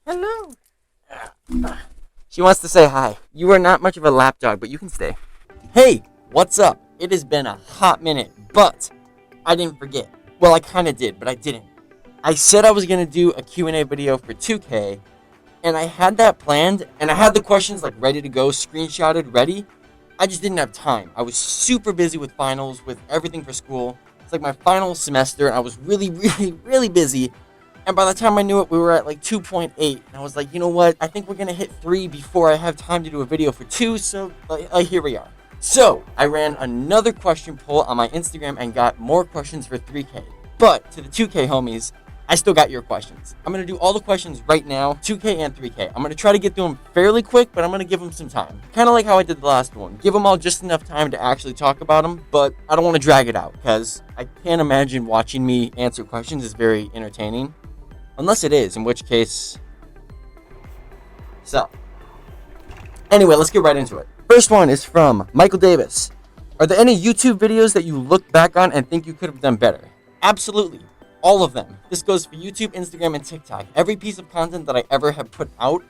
Hello. She wants to say hi. You are not much of a lap dog, but you can stay. Hey, what's up? It has been a hot minute, but I didn't forget. Well, I kind of did, but I didn't. I said I was going to do a Q&A video for 2K, and I had that planned, and I had the questions like ready to go, screenshotted, ready. I just didn't have time. I was super busy with finals, with everything for school. It's like my final semester, and I was really, really, really busy. And by the time I knew it, we were at like 2.8. And I was like, you know what? I think we're going to hit 3 before I have time to do a video for 2. So here we are. So I ran another question poll on my Instagram and got more questions for 3K. But to the 2K homies, I still got your questions. I'm going to do all the questions right now, 2K and 3K. I'm going to try to get through them fairly quick, but I'm going to give them some time. Kind of like how I did the last one. Give them all just enough time to actually talk about them, but I don't want to drag it out because I can't imagine watching me answer questions is very entertaining. Unless it is, in which case... So. Anyway, let's get right into it. First one is from Michael Davis. Are there any YouTube videos that you look back on and think you could have done better? Absolutely. All of them. This goes for YouTube, Instagram, and TikTok. Every piece of content that I ever have put out,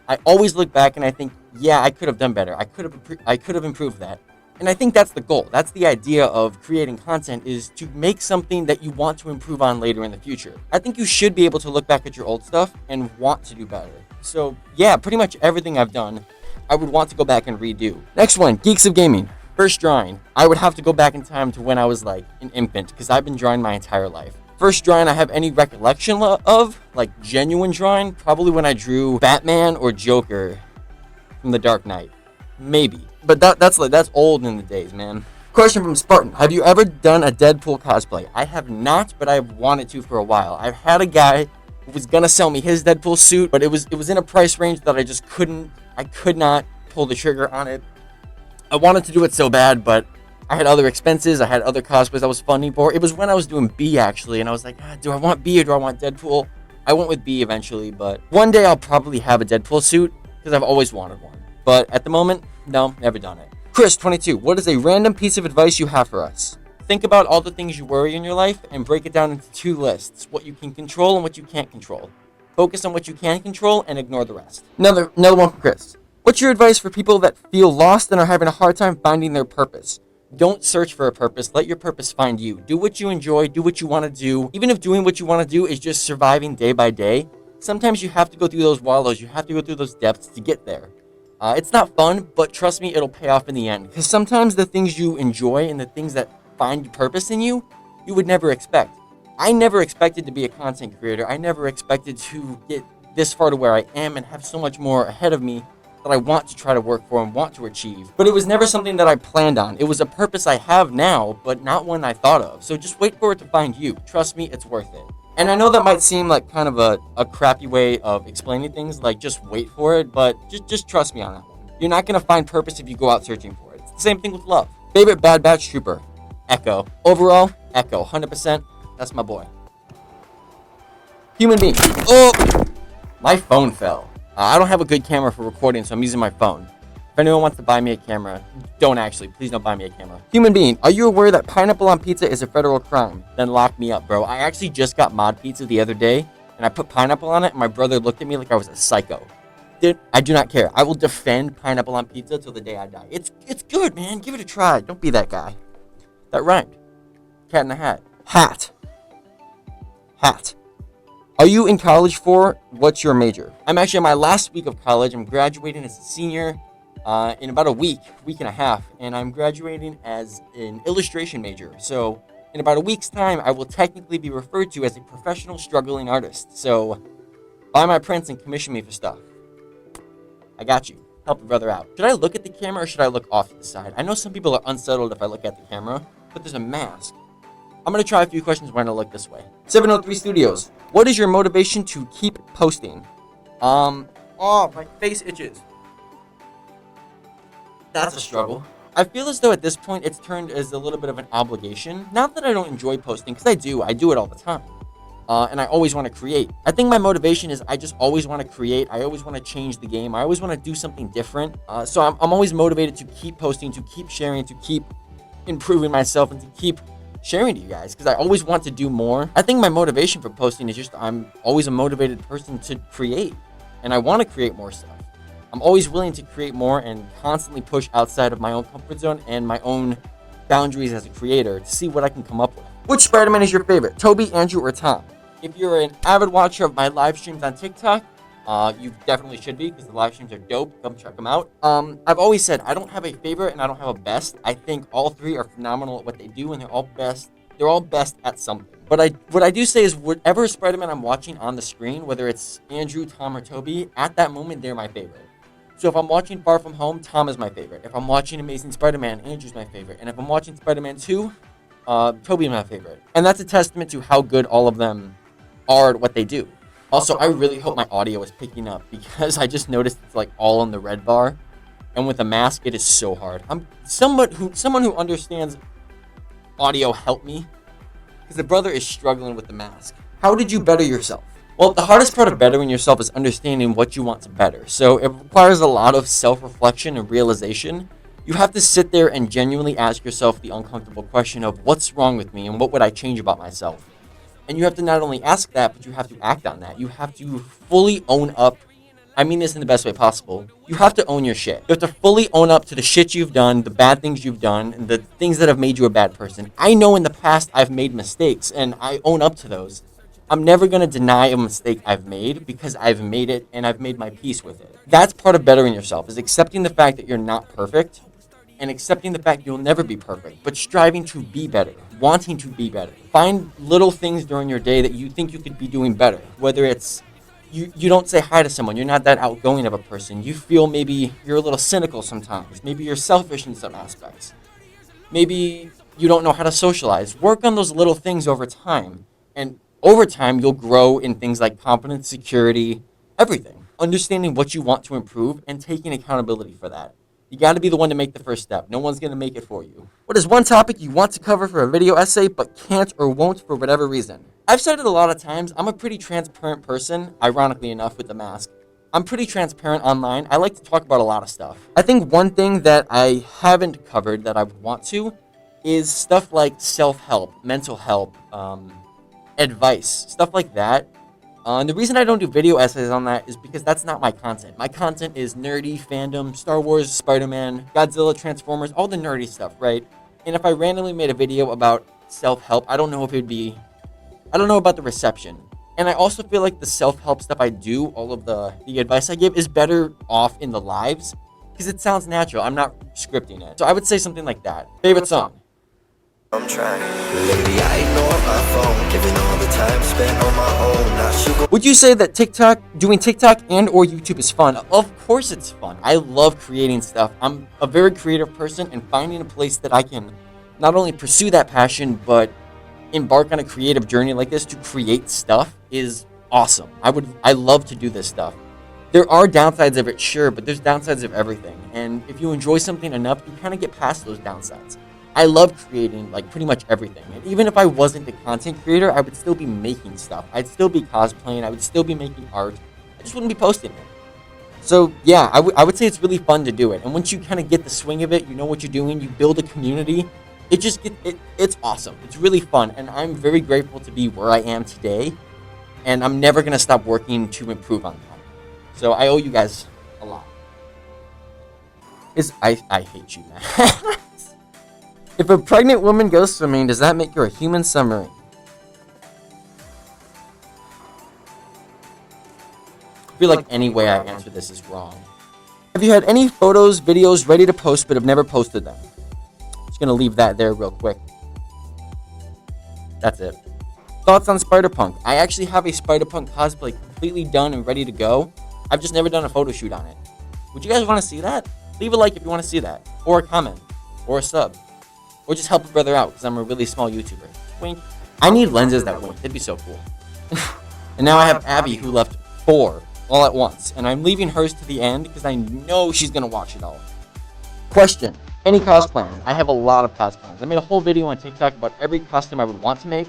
I always look back and I think, yeah, I could have done better. I could have improved that. And I think that's the goal. That's the idea of creating content, is to make something that you want to improve on later in the future. I think you should be able to look back at your old stuff and want to do better. So yeah, pretty much everything I've done, I would want to go back and redo. Next one, Geeks of Gaming. First drawing. I would have to go back in time to when I was like an infant, because I've been drawing my entire life. First drawing I have any recollection of, like genuine drawing, probably when I drew Batman or Joker from The Dark Knight. Maybe. But that's old in the days, man. Question from Spartan. Have you ever done a Deadpool cosplay? I have not, but I've wanted to for a while. I've had a guy who was gonna sell me his Deadpool suit, but it was in a price range that I could not pull the trigger on it. I wanted to do it so bad, but I had other expenses. I had other cosplays I was funding for. It was when I was doing B, actually, and I was like, do I want B or do I want Deadpool? I went with B eventually, but one day I'll probably have a Deadpool suit because I've always wanted one. But at the moment, no, never done it. Chris, 22, what is a random piece of advice you have for us? Think about all the things you worry in your life and break it down into 2 lists, what you can control and what you can't control. Focus on what you can control and ignore the rest. Another one from Chris. What's your advice for people that feel lost and are having a hard time finding their purpose? Don't search for a purpose. Let your purpose find you. Do what you enjoy. Do what you want to do. Even if doing what you want to do is just surviving day by day, sometimes you have to go through those wallows. You have to go through those depths to get there. It's not fun, but trust me, it'll pay off in the end. Because sometimes the things you enjoy and the things that find purpose in you, you would never expect. I never expected to be a content creator. I never expected to get this far to where I am and have so much more ahead of me that I want to try to work for and want to achieve. But it was never something that I planned on. It was a purpose I have now, but not one I thought of. So just wait for it to find you. Trust me, it's worth it. And I know that might seem like kind of a crappy way of explaining things, like just wait for it, but just trust me on that one. You're not going to find purpose if you go out searching for it. It's the same thing with love. Favorite Bad Batch Trooper? Echo. Overall, Echo. 100%. That's my boy. Human being. Oh! My phone fell. I don't have a good camera for recording, so I'm using my phone. If anyone wants to buy me a camera, please don't buy me a camera. Human being, are you aware that pineapple on pizza is a federal crime? Then lock me up, bro. I actually just got mod pizza the other day, and I put pineapple on it, and my brother looked at me like I was a psycho. Dude, I do not care. I will defend pineapple on pizza till the day I die. It's good, man. Give it a try. Don't be that guy. That rhymed. Cat in the hat. Hat. Are you in college for? What's your major? I'm actually in my last week of college. I'm graduating as a senior in about a week and a half, and I'm graduating as an illustration major. So in about a week's time, I will technically be referred to as a professional struggling artist. So buy my prints and commission me for stuff. I got you. Help a brother out. Should I look at the camera or should I look off to the side? I know some people are unsettled if I look at the camera, but there's a mask. I'm going to try a few questions when I look this way. 703 Studios. What is your motivation to keep posting? My face itches. That's a struggle. I feel as though at this point it's turned as a little bit of an obligation. Not that I don't enjoy posting, because I do it all the time. And I always want to create. I think my motivation is I just always want to create. I always want to change the game. I always want to do something different. So I'm always motivated to keep posting, to keep sharing, to keep improving myself, and to keep sharing to you guys, because I always want to do more. I think my motivation for posting is just I'm always a motivated person to create. and I want to create more stuff. I'm always willing to create more and constantly push outside of my own comfort zone and my own boundaries as a creator to see what I can come up with. Which Spider-Man is your favorite, Tobey, Andrew, or Tom? If you're an avid watcher of my live streams on TikTok, you definitely should be, because the live streams are dope. Come check them out. I've always said I don't have a favorite and I don't have a best. I think all three are phenomenal at what they do, and they're all best at something. But what I do say is, whatever Spider-Man I'm watching on the screen, whether it's Andrew, Tom, or Tobey, at that moment they're my favorite. So if I'm watching Far From Home, Tom is my favorite. If I'm watching Amazing Spider-Man, Andrew's my favorite. And if I'm watching Spider-Man 2, Tobey is my favorite. And that's a testament to how good all of them are at what they do. Also, I really hope my audio is picking up, because I just noticed it's like all on the red bar. And with a mask, it is so hard. Someone who understands audio, help me, because the brother is struggling with the mask. How did you better yourself? Well, the hardest part of bettering yourself is understanding what you want to better. So it requires a lot of self-reflection and realization. You have to sit there and genuinely ask yourself the uncomfortable question of, what's wrong with me and what would I change about myself? And you have to not only ask that, but you have to act on that. You have to fully own up. I mean this in the best way possible. You have to own your shit. You have to fully own up to the shit you've done, the bad things you've done, and the things that have made you a bad person. I know in the past I've made mistakes, and I own up to those. I'm never going to deny a mistake I've made, because I've made it and I've made my peace with it. That's part of bettering yourself, is accepting the fact that you're not perfect, and accepting the fact you'll never be perfect, but striving to be better, wanting to be better. Find little things during your day that you think you could be doing better, whether it's you don't say hi to someone, you're not that outgoing of a person, you feel maybe you're a little cynical sometimes, maybe you're selfish in some aspects, maybe you don't know how to socialize. Work on those little things over time, and over time you'll grow in things like confidence, security, everything. Understanding what you want to improve and taking accountability for that. You got to be the one to make the first step. No one's going to make it for you. What is one topic you want to cover for a video essay but can't or won't for whatever reason? I've said it a lot of times. I'm a pretty transparent person, ironically enough, with the mask. I'm pretty transparent online. I like to talk about a lot of stuff. I think one thing that I haven't covered that I want to is stuff like self-help, mental help, advice, stuff like that. And the reason I don't do video essays on that is because that's not my content. My content is nerdy, fandom, Star Wars, Spider-Man, Godzilla, Transformers, all the nerdy stuff, right? And if I randomly made a video about self-help, I don't know about the reception. And I also feel like the self-help stuff I do, all of the advice I give, is better off in the lives, because it sounds natural. I'm not scripting it. So I would say something like that. Favorite song? I'm trying. Lady, I ignore my phone, giving all the time spent on my own. Not sugar. Would you say that doing TikTok and or YouTube is fun? Of course it's fun. I love creating stuff. I'm a very creative person, and finding a place that I can not only pursue that passion, but embark on a creative journey like this to create stuff is awesome. I love to do this stuff. There are downsides of it, sure, but there's downsides of everything. And if you enjoy something enough, you kind of get past those downsides. I love creating like pretty much everything. And even if I wasn't the content creator, I would still be making stuff. I'd still be cosplaying. I would still be making art. I just wouldn't be posting it. So yeah, I would say it's really fun to do it. And once you kind of get the swing of it, you know what you're doing, you build a community, it's awesome. It's really fun. And I'm very grateful to be where I am today. And I'm never going to stop working to improve on that. So I owe you guys a lot. I hate you, man. If a pregnant woman goes swimming, does that make her a human submarine? I feel like any way I answer this is wrong. Have you had any photos, videos ready to post but have never posted them? Just gonna leave that there real quick. That's it. Thoughts on Spider-Punk? I actually have a Spider-Punk cosplay completely done and ready to go. I've just never done a photo shoot on it. Would you guys want to see that? Leave a like if you want to see that. Or a comment. Or a sub. Or just help a brother out, because I'm a really small YouTuber. Wink. I need lenses that wink. It'd be so cool. And now I have Abby, who left 4 all at once. And I'm leaving hers to the end, because I know she's going to watch it all. Question. Any cosplay? I have a lot of cosplays. I made a whole video on TikTok about every costume I would want to make.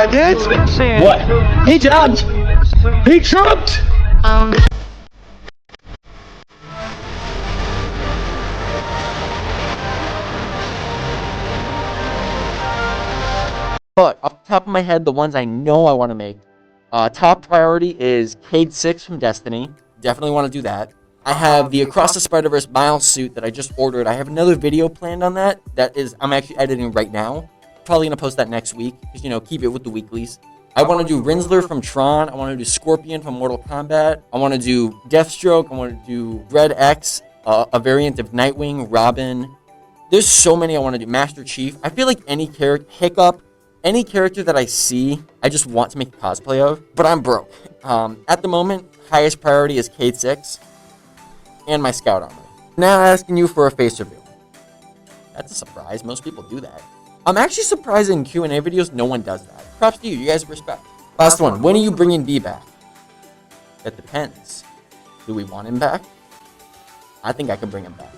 I did? What? He jumped! He jumped! But off the top of my head, the ones I know I want to make, top priority is Cayde 6 from Destiny. Definitely want to do that. I have the Across the Spider-Verse Miles suit that I just ordered. I have another video planned on that. I'm actually editing right now. Probably going to post that next week, because, you know, keep it with the weeklies. I want to do Rinsler from Tron. I want to do Scorpion from Mortal Kombat. I want to do Deathstroke. I want to do Red X, a variant of Nightwing, Robin. There's so many I want to do. Master Chief. I feel like any character, Hiccup, any character that I see, I just want to make a cosplay of, but I'm broke. At the moment, highest priority is Cayde 6 and my Scout armor. Now asking you for a face reveal. That's a surprise. Most people do that. I'm actually surprised in Q&A videos no one does that. Props to you. You guys have respect. Last one. When are you bringing B back? That depends. Do we want him back? I think I can bring him back.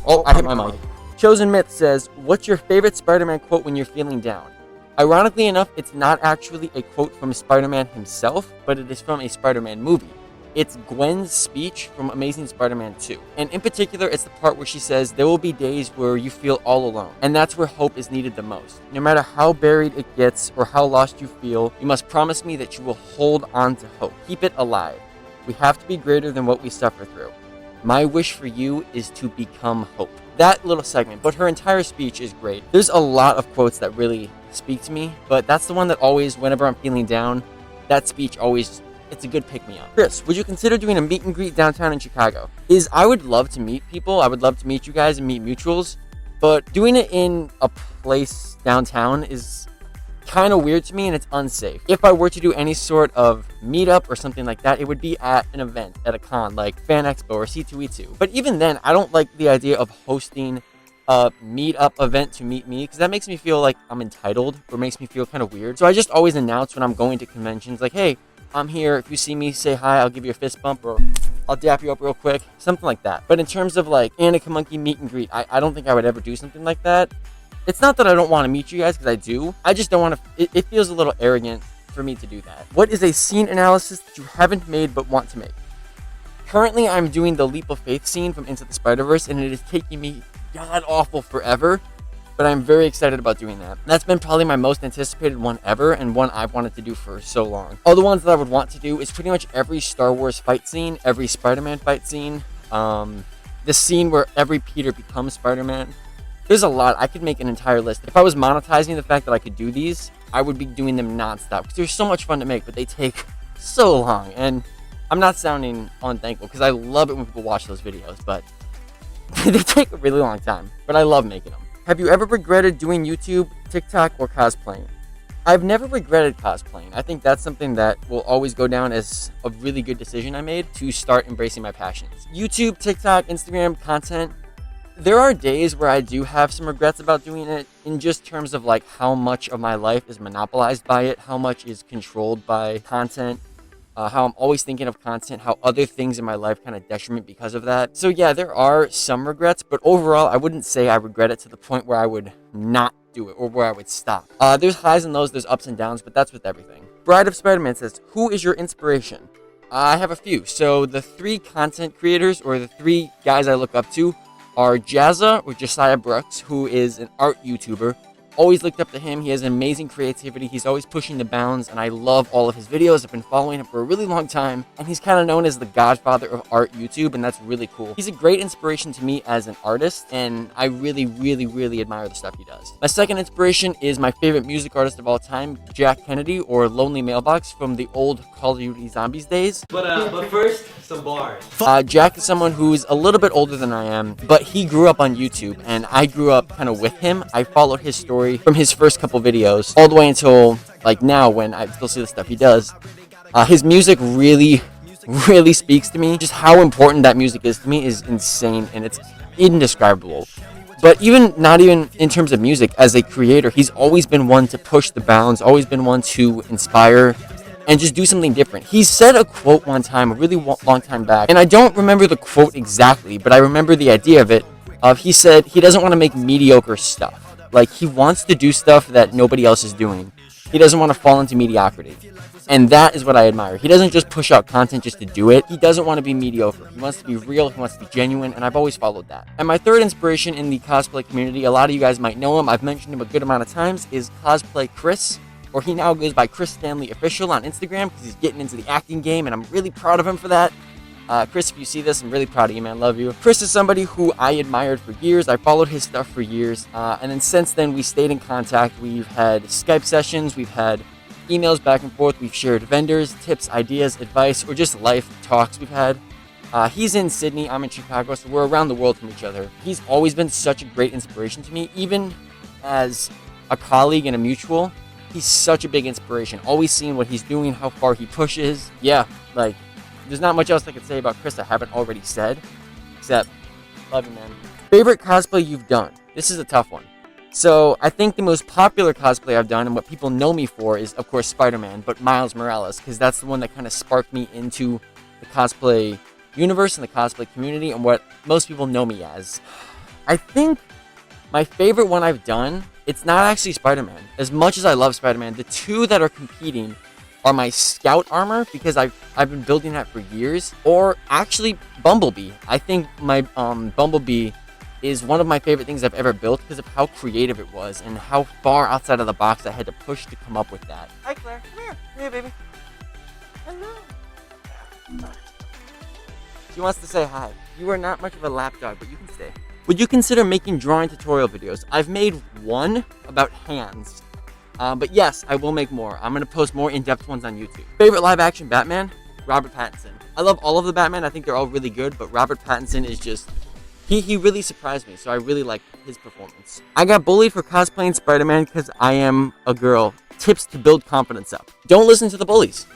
Oh, I hit my mic. Chosen Myth says, what's your favorite Spider-Man quote when you're feeling down? Ironically enough, it's not actually a quote from Spider-Man himself, but it is from a Spider-Man movie. It's Gwen's speech from Amazing Spider-Man 2. And in particular, it's the part where she says, there will be days where you feel all alone. And that's where hope is needed the most. No matter how buried it gets or how lost you feel, you must promise me that you will hold on to hope. Keep it alive. We have to be greater than what we suffer through. My wish for you is to become hope. That little segment, but her entire speech is great. There's a lot of quotes that really speak to me, but that's the one that always, whenever I'm feeling down, that speech always, it's a good pick-me-up. Chris, would you consider doing a meet and greet downtown in Chicago? I would love to meet people. I would love to meet you guys and meet mutuals, but doing it in a place downtown is kind of weird to me, and it's unsafe. If I were to do any sort of meetup or something like that, it would be at an event, at a con, like Fan Expo or C2E2. But even then, I don't like the idea of hosting a meetup event to meet me, because that makes me feel like I'm entitled, or makes me feel kind of weird. So I just always announce when I'm going to conventions, like, hey, I'm here. If you see me, say hi. I'll give you a fist bump, or I'll dap you up real quick. Something like that. But in terms of like Anakin Monkey meet and greet, I don't think I would ever do something like that. It's not that I don't want to meet you guys, because I do. I just don't want to. It feels a little arrogant for me to do that. What is a scene analysis that you haven't made but want to make? Currently, I'm doing the Leap of Faith scene from Into the Spider-Verse, and it is taking me god-awful forever. But I'm very excited about doing that. That's been probably my most anticipated one ever, and one I've wanted to do for so long. Other ones that I would want to do is pretty much every Star Wars fight scene, every Spider-Man fight scene, the scene where every Peter becomes Spider-Man. There's a lot. I could make an entire list. If I was monetizing the fact that I could do these, I would be doing them nonstop, because they're so much fun to make, but they take so long. And I'm not sounding unthankful, because I love it when people watch those videos, but they take a really long time. But I love making them. Have you ever regretted doing YouTube, TikTok, or cosplaying? I've never regretted cosplaying. I think that's something that will always go down as a really good decision I made to start embracing my passions. YouTube, TikTok, Instagram, content. There are days where I do have some regrets about doing it, in just terms of like how much of my life is monopolized by it, how much is controlled by content, how I'm always thinking of content, how other things in my life kind of detriment because of that. So yeah, there are some regrets, but overall, I wouldn't say I regret it to the point where I would not do it or where I would stop. There's highs and lows, there's ups and downs, but that's with everything. Bride of Spider-Man says, who is your inspiration? I have a few. So the 3 content creators, or the 3 guys I look up to, are Jazza, or Josiah Brooks, who is an art YouTuber. Always looked up to him. He has amazing creativity. He's always pushing the bounds, and I love all of his videos. I've been following him for a really long time, and he's kind of known as the godfather of art YouTube, and that's really cool. He's a great inspiration to me as an artist, and I really, really, really admire the stuff he does. My second inspiration is my favorite music artist of all time, Jack Kennedy, or Lonely Mailbox, from the old Call of Duty Zombies days. But first, some bars. Jack is someone who's a little bit older than I am, but he grew up on YouTube, and I grew up kind of with him. I followed his story from his first couple videos all the way until like now, when I still see the stuff he does. His music really speaks to me. Just how important that music is to me is insane, and it's indescribable. But not even in terms of music, as a creator, he's always been one to push the bounds, always been one to inspire and just do something different. He said a quote one time, a really long time back, and I don't remember the quote exactly, but I remember the idea of it. He said he doesn't want to make mediocre stuff. Like, he wants to do stuff that nobody else is doing. He doesn't want to fall into mediocrity. And that is what I admire. He doesn't just push out content just to do it. He doesn't want to be mediocre. He wants to be real. He wants to be genuine. And I've always followed that. And my third inspiration in the cosplay community, a lot of you guys might know him. I've mentioned him a good amount of times, is Cosplay Chris. Or he now goes by Chris Stanley Official on Instagram because he's getting into the acting game. And I'm really proud of him for that. Chris, if you see this, I'm really proud of you, man. Love you. Chris is somebody who I admired for years. I followed his stuff for years. And then since then, we stayed in contact. We've had Skype sessions. We've had emails back and forth. We've shared vendors, tips, ideas, advice, or just life talks we've had. He's in Sydney. I'm in Chicago. So we're around the world from each other. He's always been such a great inspiration to me, even as a colleague and a mutual. He's such a big inspiration. Always seeing what he's doing, how far he pushes. Yeah, like, there's not much else I could say about Chris I haven't already said, except, love you, man. Favorite cosplay you've done? This is a tough one. So, I think the most popular cosplay I've done and what people know me for is, of course, Spider-Man, but Miles Morales, because that's the one that kind of sparked me into the cosplay universe and the cosplay community and what most people know me as. I think my favorite one I've done, it's not actually Spider-Man. As much as I love Spider-Man, the two that are competing are my Scout armor, because I've been building that for years, or actually Bumblebee. I think my Bumblebee is one of my favorite things I've ever built because of how creative it was and how far outside of the box I had to push to come up with that. Hi, Claire. Come here. Come here, baby. Hello. She wants to say hi. You are not much of a lap dog, but you can stay. Would you consider making drawing tutorial videos? I've made one about hands. But yes, I will make more. I'm going to post more in-depth ones on YouTube. Favorite live-action Batman? Robert Pattinson. I love all of the Batman. I think they're all really good, but Robert Pattinson is just... He really surprised me, so I really like his performance. I got bullied for cosplaying Spider-Man because I am a girl. Tips to build confidence up. Don't listen to the bullies.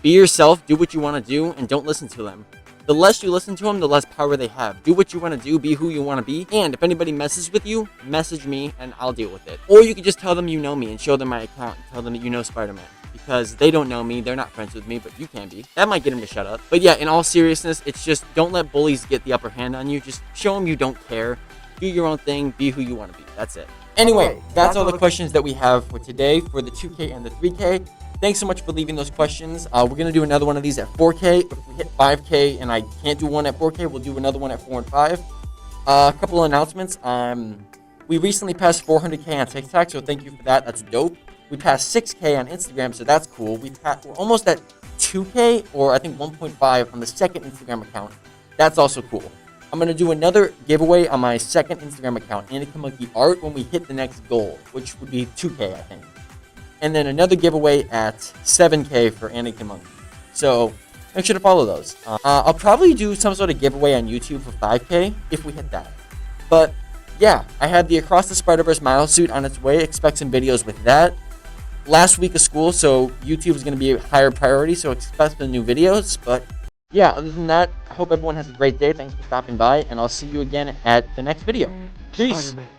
Be yourself, do what you want to do, and don't listen to them. The less you listen to them, the less power they have. Do what you want to do, be who you want to be, and if anybody messes with you, message me and I'll deal with it. Or you can just tell them you know me and show them my account and tell them that you know Spider-Man. Because they don't know me, they're not friends with me, but you can be. That might get them to shut up. But yeah, in all seriousness, it's just don't let bullies get the upper hand on you. Just show them you don't care. Do your own thing, be who you want to be. That's it. Anyway, that's all the questions that we have for today for the 2K and the 3K. Thanks so much for leaving those questions. We're going to do another one of these at 4K. If we hit 5K and I can't do one at 4K, we'll do another one at 4 and 5. A couple of announcements. We recently passed 400K on TikTok, so thank you for that. That's dope. We passed 6K on Instagram, so that's cool. We're almost at 2K, or I think 1.5 on the second Instagram account. That's also cool. I'm going to do another giveaway on my second Instagram account, anakinmonkeywork, when we hit the next goal, which would be 2K, I think. And then another giveaway at 7K for anakinmonkey. So make sure to follow those. I'll probably do some sort of giveaway on YouTube for 5K if we hit that. But yeah, I had the Across the Spider-Verse Miles suit on its way. Expect some videos with that. Last week of school, so YouTube is going to be a higher priority, so expect the new videos. But yeah, other than that, I hope everyone has a great day. Thanks for stopping by, and I'll see you again at the next video. Peace. Spider-Man.